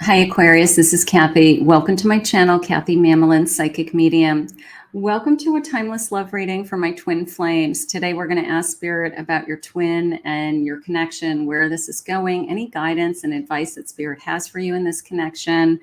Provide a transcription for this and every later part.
Hi, Aquarius. This is Kathy. Welcome to my channel, Kathy Mamolen, Psychic Medium. Welcome to a timeless love reading for my twin flames. Today, we're going to ask Spirit about your twin and your connection, where this is going, any guidance and advice that Spirit has for you in this connection,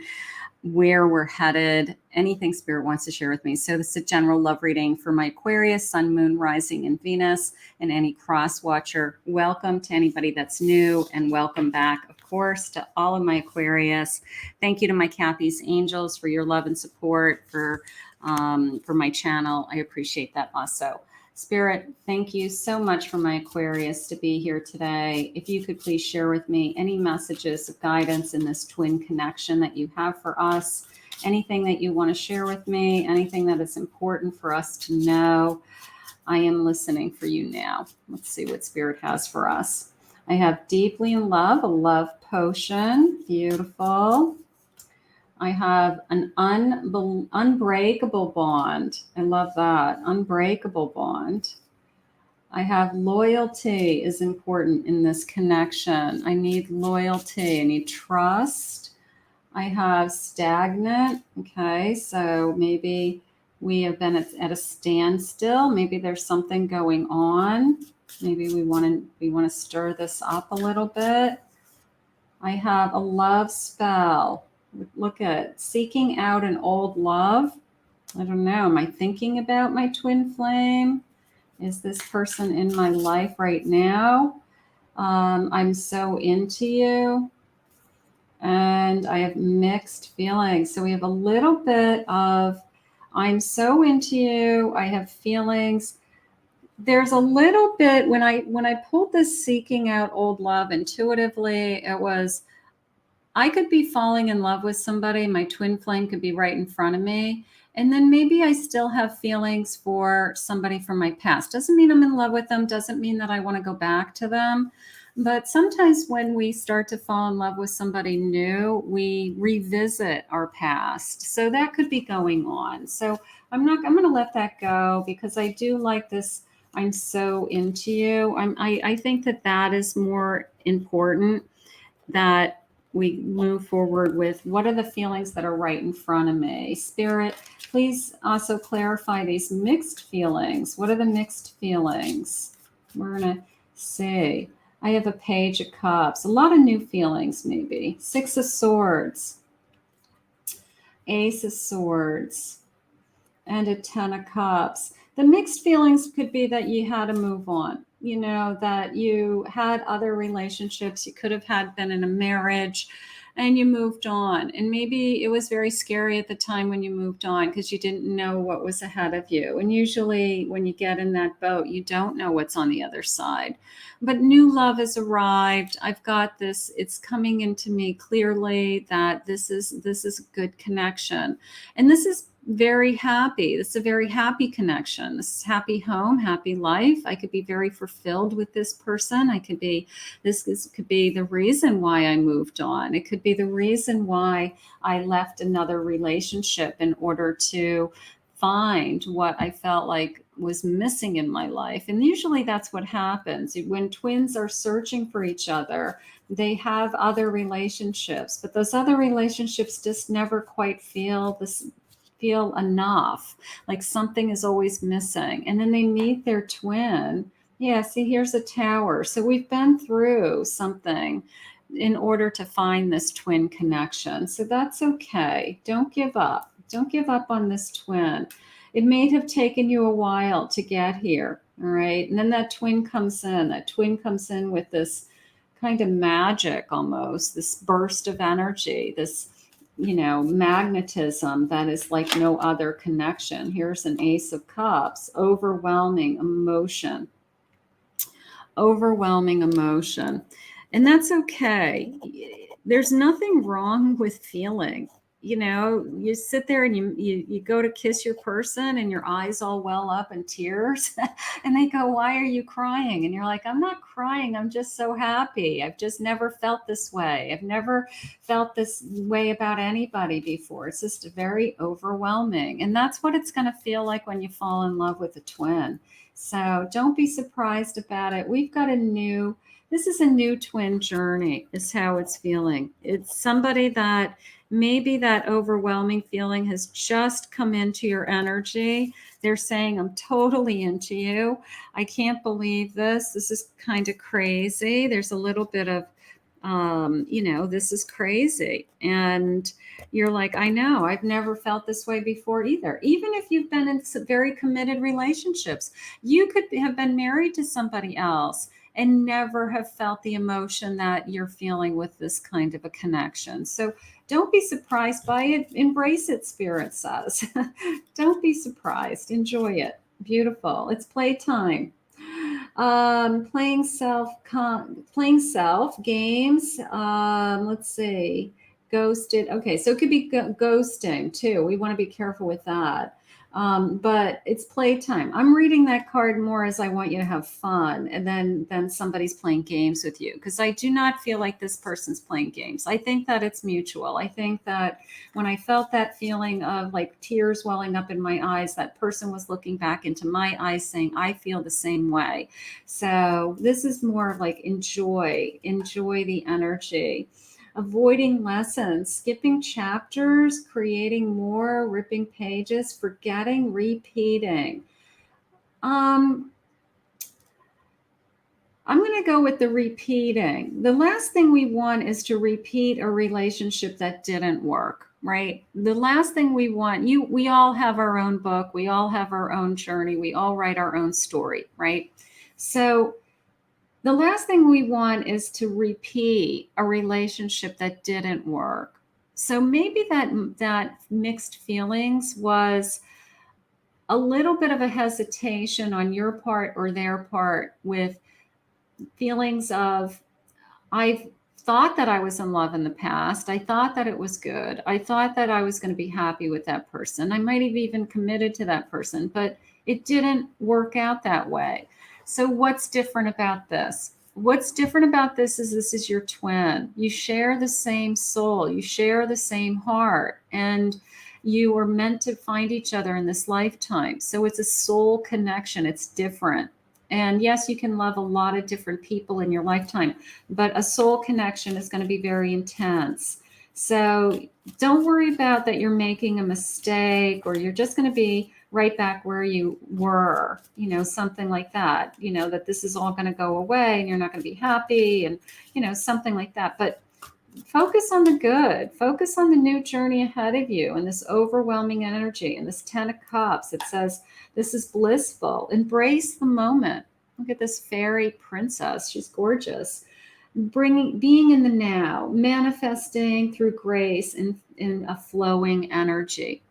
where we're headed, anything Spirit wants to share with me. So this is a general love reading for my Aquarius, Sun, Moon, Rising, and Venus, and any cross watcher. Welcome to anybody that's new, and welcome back, of course, to all of my Aquarius. Thank you to my Kathy's Angels for your love and support for my channel. I appreciate that also. Spirit, thank you so much for my Aquarius to be here today. If you could please share with me any messages of guidance in this twin connection that you have for us, anything that you want to share with me, anything that is important for us to know. I am listening for you now. Let's see what Spirit has for us. I have deeply in love, a love potion. Beautiful. I have an unbreakable bond. I love that. Unbreakable bond. I have loyalty is important in this connection. I need loyalty. I need trust. I have stagnant. Okay, so maybe we have been at a standstill. Maybe there's something going on. Maybe we want to stir this up a little bit. I have a love spell. Look at seeking out an old love. I don't know. Am I thinking about my twin flame? Is this person in my life right now? I'm so into you. And I have mixed feelings. So we have a little bit of I'm so into you. I have feelings. There's a little bit when I pulled this seeking out old love intuitively, it was I could be falling in love with somebody. My twin flame could be right in front of me. And then maybe I still have feelings for somebody from my past. Doesn't mean I'm in love with them. Doesn't mean that I want to go back to them. But sometimes when we start to fall in love with somebody new, we revisit our past. So that could be going on. So I'm going to let that go because I do like this. I'm so into you. I think that is more important, that we move forward with what are the feelings that are right in front of me. Spirit, please also clarify these mixed feelings. What are the mixed feelings? We're going to see. I have a Page of Cups, a lot of new feelings maybe. Six of Swords, Ace of Swords, and a Ten of Cups. The mixed feelings could be that you had to move on. You know, that you had other relationships, you could have been in a marriage and you moved on. And maybe it was very scary at the time when you moved on because you didn't know what was ahead of you. And usually when you get in that boat, you don't know what's on the other side. But new love has arrived. I've got this. It's coming into me clearly that this is a good connection. And this is very happy. This is a very happy connection. This is happy home, happy life. I could be very fulfilled with this person. Could be the reason why I moved on. It could be the reason why I left another relationship in order to find what I felt like was missing in my life. And usually that's what happens. When twins are searching for each other, they have other relationships, but those other relationships just never quite feel enough, like something is always missing. And then they meet their twin. Yeah, see, here's a Tower. So we've been through something in order to find this twin connection. So that's okay. Don't give up. Don't give up on this twin. It may have taken you a while to get here. All right. And then that twin comes in. That twin comes in with this kind of magic almost, this burst of energy, this magnetism that is like no other connection. Here's an Ace of Cups, overwhelming emotion. And that's okay. There's nothing wrong with feeling. You sit there and you go to kiss your person and your eyes all well up in tears and they go, "Why are you crying?" And you're like, "I'm not crying. I'm just so happy. I've just never felt this way. I've never felt this way about anybody before." It's just very overwhelming. And that's what it's going to feel like when you fall in love with a twin. So don't be surprised about it. We've got a new This is a new twin journey, is how it's feeling. It's somebody that maybe that overwhelming feeling has just come into your energy. They're saying, I'm totally into you. I can't believe this. This is kind of crazy. There's a little bit of, this is crazy. And you're like, I know, I've never felt this way before either. Even if you've been in some very committed relationships, you could have been married to somebody else and never have felt the emotion that you're feeling with this kind of a connection. So don't be surprised by it. Embrace it, Spirit says. Don't be surprised. Enjoy it. Beautiful. It's playtime. Playing self games. Let's see. Ghosted. Okay, so it could be ghosting too. We want to be careful with that. But it's playtime. I'm reading that card more as I want you to have fun, and then somebody's playing games with you, because I do not feel like this person's playing games. I think that it's mutual. I think that when I felt that feeling of like tears welling up in my eyes, that person was looking back into my eyes saying, I feel the same way. So this is more of like enjoy the energy. Avoiding lessons, skipping chapters, creating more, ripping pages, forgetting, repeating. I'm going to go with the repeating. The last thing we want is to repeat a relationship that didn't work, right? The last thing we want, we all have our own book, we all have our own journey, we all write our own story, right? So the last thing we want is to repeat a relationship that didn't work. So maybe that mixed feelings was a little bit of a hesitation on your part or their part, with feelings of, I've thought that I was in love in the past. I thought that it was good. I thought that I was going to be happy with that person. I might have even committed to that person, but it didn't work out that way. So what's different about this? What's different about this is your twin. You share the same soul. You share the same heart. And you were meant to find each other in this lifetime. So it's a soul connection. It's different. And yes, you can love a lot of different people in your lifetime, but a soul connection is going to be very intense. So don't worry about that you're making a mistake, or you're just going to be right back where you were, something like that, that this is all going to go away and you're not going to be happy, and, something like that. But focus on the good, focus on the new journey ahead of you, and this overwhelming energy and this 10 of Cups. It says, this is blissful. Embrace the moment. Look at this fairy princess. She's gorgeous. Being in the now, manifesting through grace in a flowing energy.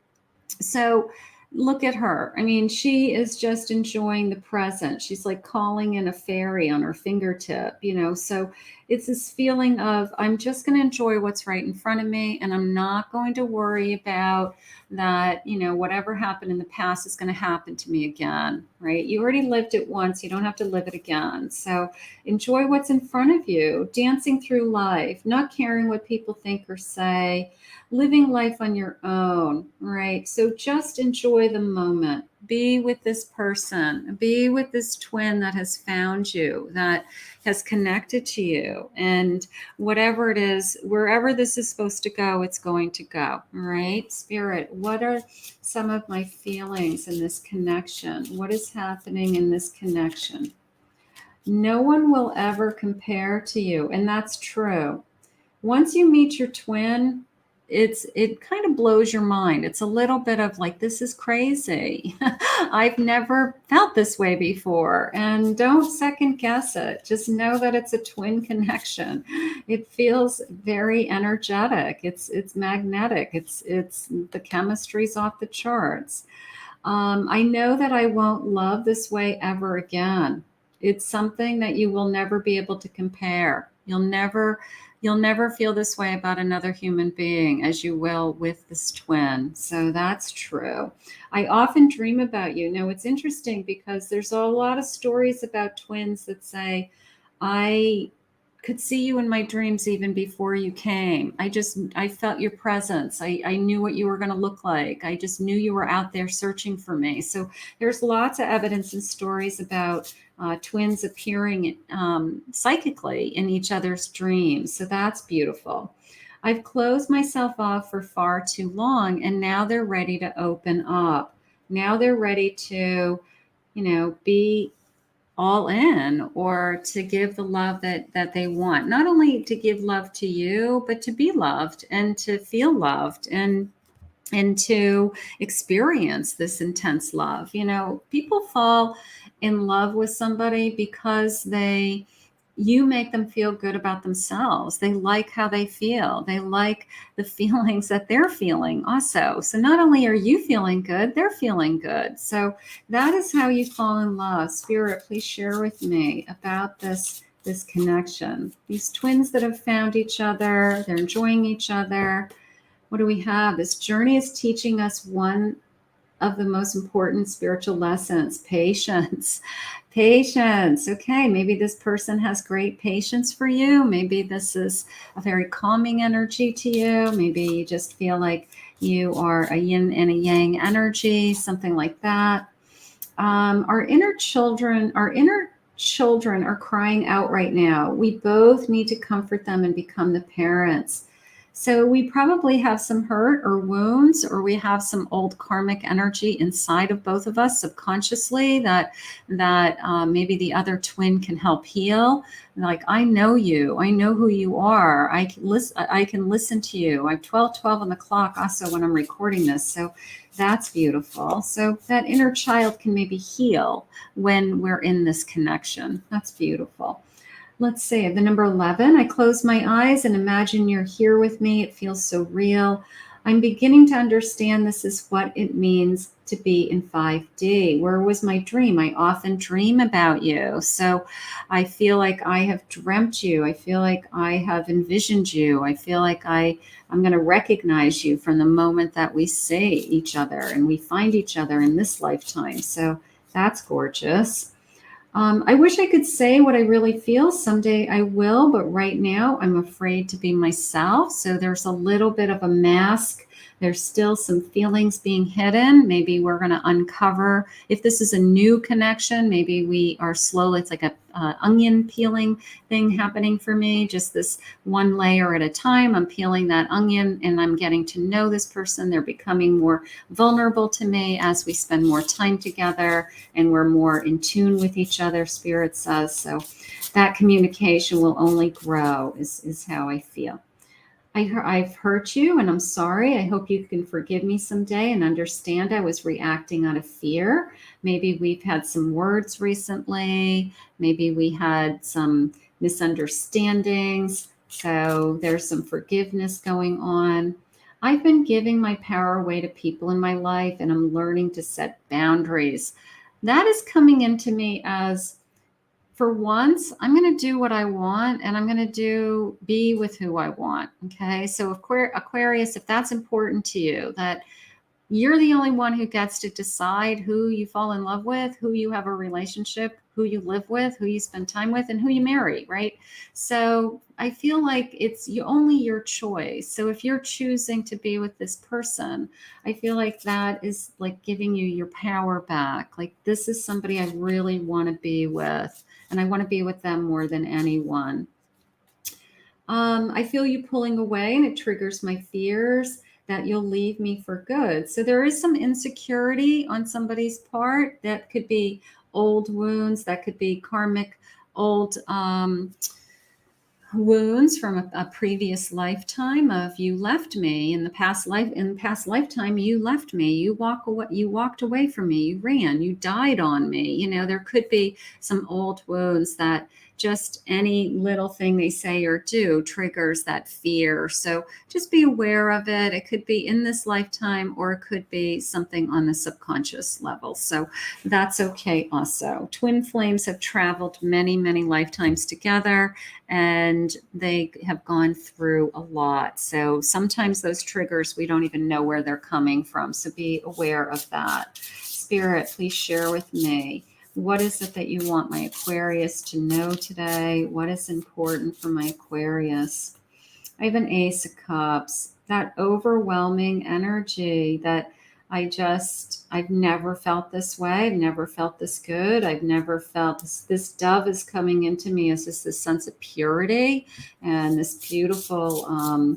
So look at her. I mean, she is just enjoying the present. She's like calling in a fairy on her fingertip, so it's this feeling of, I'm just going to enjoy what's right in front of me, and I'm not going to worry about that, whatever happened in the past is going to happen to me again, right? You already lived it once. You don't have to live it again. So enjoy what's in front of you, dancing through life, not caring what people think or say, living life on your own, right? So just enjoy the moment. Be with this person, be with this twin that has found you, that has connected to you. And whatever it is, wherever this is supposed to go, it's going to go, right? Spirit, what are some of my feelings in this connection? What is happening in this connection? No one will ever compare to you. And that's true. Once you meet your twin, it kind of blows your mind. It's a little bit of like, this is crazy. I've never felt this way before. And don't second guess it. Just know that it's a twin connection. It feels very energetic. It's magnetic. It's the chemistry's off the charts. I know that I won't love this way ever again. It's something that you will never be able to compare. You'll never feel this way about another human being as you will with this twin. So that's true. I often dream about you. Now, it's interesting because there's a lot of stories about twins that say, I could see you in my dreams even before you came. I felt your presence. I knew what you were going to look like. I just knew you were out there searching for me. So there's lots of evidence and stories about twins appearing psychically in each other's dreams. So that's beautiful. I've closed myself off for far too long, and now they're ready to open up. Now they're ready to, be all in, or to give the love that they want. Not only to give love to you, but to be loved and to feel loved and to experience this intense love. People fall in love with somebody because you make them feel good about themselves. They like how they feel. They like the feelings that they're feeling also. So not only are you feeling good, they're feeling good. So that is how you fall in love. Spirit, please share with me about this connection. These twins that have found each other, they're enjoying each other. What do we have? This journey is teaching us one of the most important spiritual lessons: patience. Patience. Okay, maybe this person has great patience for you. Maybe this is a very calming energy to you. Maybe you just feel like you are a yin and a yang energy, something like that. Our inner children are crying out right now. We both need to comfort them and become the parents. So we probably have some hurt or wounds, or we have some old karmic energy inside of both of us subconsciously that maybe the other twin can help heal. Like, I know you. I know who you are. I can listen to you. I'm 12:12 on the clock also when I'm recording this. So that's beautiful. So that inner child can maybe heal when we're in this connection. That's beautiful. Let's see, the number 11, I close my eyes and imagine you're here with me. It feels so real. I'm beginning to understand this is what it means to be in 5D. Where was my dream? I often dream about you. So I feel like I have dreamt you. I feel like I have envisioned you. I feel like I'm going to recognize you from the moment that we see each other and we find each other in this lifetime. So that's gorgeous. I wish I could say what I really feel. Someday I will, but right now I'm afraid to be myself. So there's a little bit of a mask. There's still some feelings being hidden. Maybe we're going to uncover. If this is a new connection, maybe we are slowly, it's like a onion peeling thing happening for me. Just this one layer at a time. I'm peeling that onion and I'm getting to know this person. They're becoming more vulnerable to me as we spend more time together and we're more in tune with each other, Spirit says. So that communication will only grow is how I feel. I've hurt you and I'm sorry. I hope you can forgive me someday and understand I was reacting out of fear. Maybe we've had some words recently. Maybe we had some misunderstandings. So there's some forgiveness going on. I've been giving my power away to people in my life and I'm learning to set boundaries. That is coming into me as, for once, I'm going to do what I want and I'm going to be with who I want. Okay. So Aquarius, if that's important to you, that you're the only one who gets to decide who you fall in love with, who you have a relationship, who you live with, who you spend time with, and who you marry, right? So I feel like it's only your choice. So if you're choosing to be with this person, I feel like that is like giving you your power back. Like, this is somebody I really want to be with, and I want to be with them more than anyone. I feel you pulling away, and it triggers my fears that you'll leave me for good. So there is some insecurity on somebody's part. That could be old wounds. That could be karmic old wounds from a previous lifetime of, you left me in the past lifetime, you left me, you walked away from me, you ran, you died on me. There could be some old wounds that just any little thing they say or do triggers that fear. So just be aware of it. It could be in this lifetime, or it could be something on the subconscious level. So that's okay also. Twin flames have traveled many, many lifetimes together, and they have gone through a lot. So sometimes those triggers, we don't even know where they're coming from. So be aware of that. Spirit, please share with me. What is it that you want my Aquarius to know today? What is important for my Aquarius? I have an Ace of Cups, that overwhelming energy that I just I've never felt this way. I've never felt this good. I've never felt this dove is coming into me as just this sense of purity and this beautiful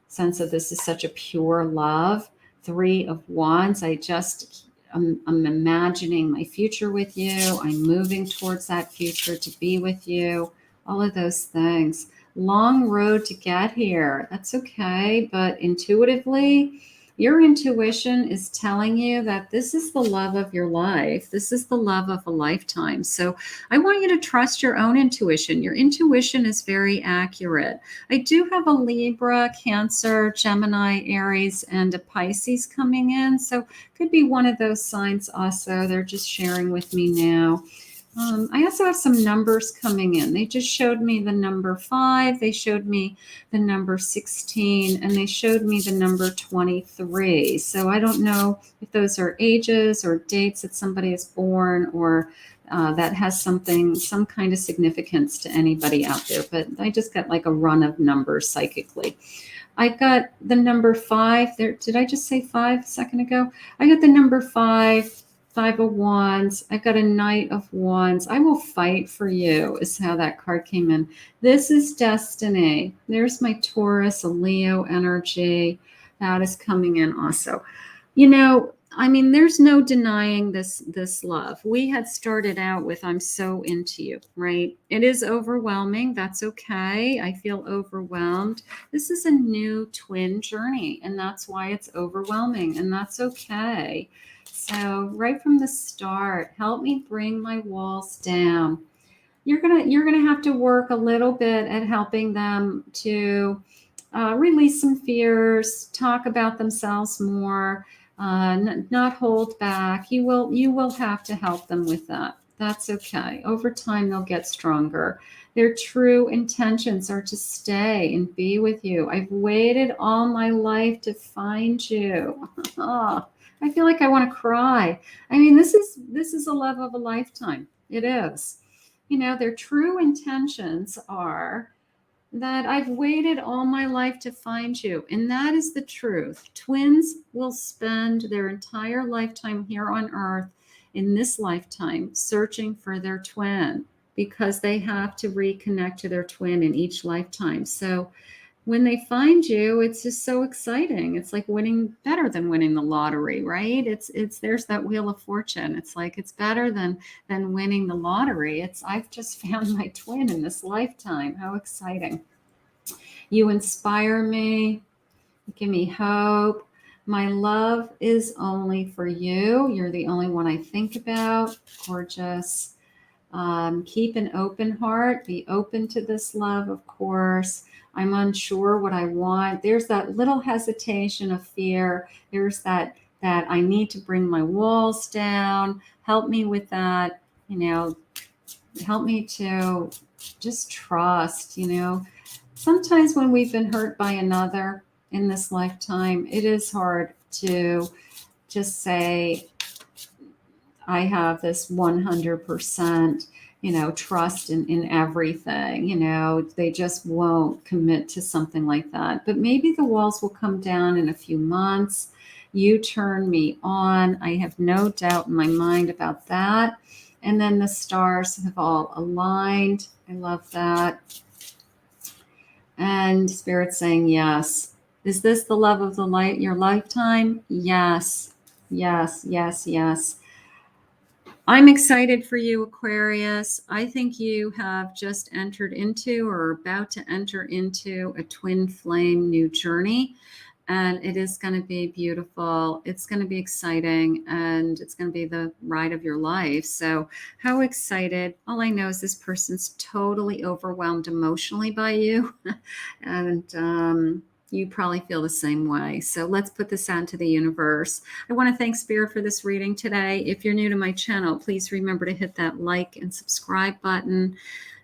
sense of this is such a pure love. 3 of Wands. I'm imagining my future with you. I'm moving towards that future to be with you. All of those things. Long road to get here. That's okay. But intuitively, your intuition is telling you that this is the love of your life. This is the love of a lifetime. So I want you to trust your own intuition. Your intuition is very accurate. I do have a Libra, Cancer, Gemini, Aries, and a Pisces coming in. So could be one of those signs also. They're just sharing with me now. I also have some numbers coming in. They just showed me the number 5. They showed me the number 16, and they showed me the number 23. So I don't know if those are ages or dates that somebody is born, or that has some kind of significance to anybody out there. But I just got like a run of numbers psychically. I got the number 5 there. Did I just say 5 a second ago? I got the number 5. 5 of Wands. I've got a Knight of Wands. I will fight for you is how that card came in. This is destiny. There's my Taurus, a Leo energy. That is coming in also. You know, I mean, there's no denying this love. We had started out with, I'm so into you, right? It is overwhelming. That's okay. I feel overwhelmed. This is a new twin journey, and that's why it's overwhelming, and that's okay. So right from the start, help me bring my walls down. You're gonna have to work a little bit at helping them to release some fears, talk about themselves more, not hold back. You will have to help them with that. That's okay. Over time, they'll get stronger. Their true intentions are to stay and be with you. I've waited all my life to find you. Oh, I feel like I want to cry. I mean, this is a love of a lifetime. It is. You know, their true intentions are that I've waited all my life to find you. And that is the truth. Twins will spend their entire lifetime here on Earth in this lifetime searching for their twin, because they have to reconnect to their twin in each lifetime. So when they find you, it's just so exciting. It's like winning, better than winning the lottery, right? It's there's that wheel of fortune. It's like it's better than winning the lottery. It's I've just found my twin in this lifetime. How exciting. You inspire me. You give me hope. My love is only for you. You're the only one I think about. Gorgeous. Keep an open heart. Be open to this love, of course. I'm unsure what I want. There's that little hesitation of fear. There's that I need to bring my walls down. Help me with that. You know, help me to just trust. You know, sometimes when we've been hurt by another in this lifetime, it is hard to just say, I have this 100%, trust in everything. They just won't commit to something like that. But maybe the walls will come down in a few months. You turn me on. I have no doubt in my mind about that. And then the stars have all aligned. I love that. And Spirit saying yes. Is this the love of your lifetime? Yes. Yes, yes, yes. I'm excited for you, Aquarius. I think you have just entered into or are about to enter into a twin flame new journey. And it is going to be beautiful. It's going to be exciting, and it's going to be the ride of your life. So how excited. All I know is this person's totally overwhelmed emotionally by you. And you probably feel the same way. So let's put this out to the universe. I want to thank Spirit for this reading today. If you're new to my channel, please remember to hit that like and subscribe button.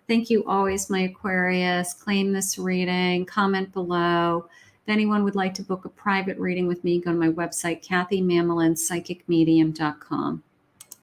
Thank you always, my Aquarius. Claim this reading, comment below. If anyone would like to book a private reading with me, go to my website, KathyMamolenPsychicMedium.com.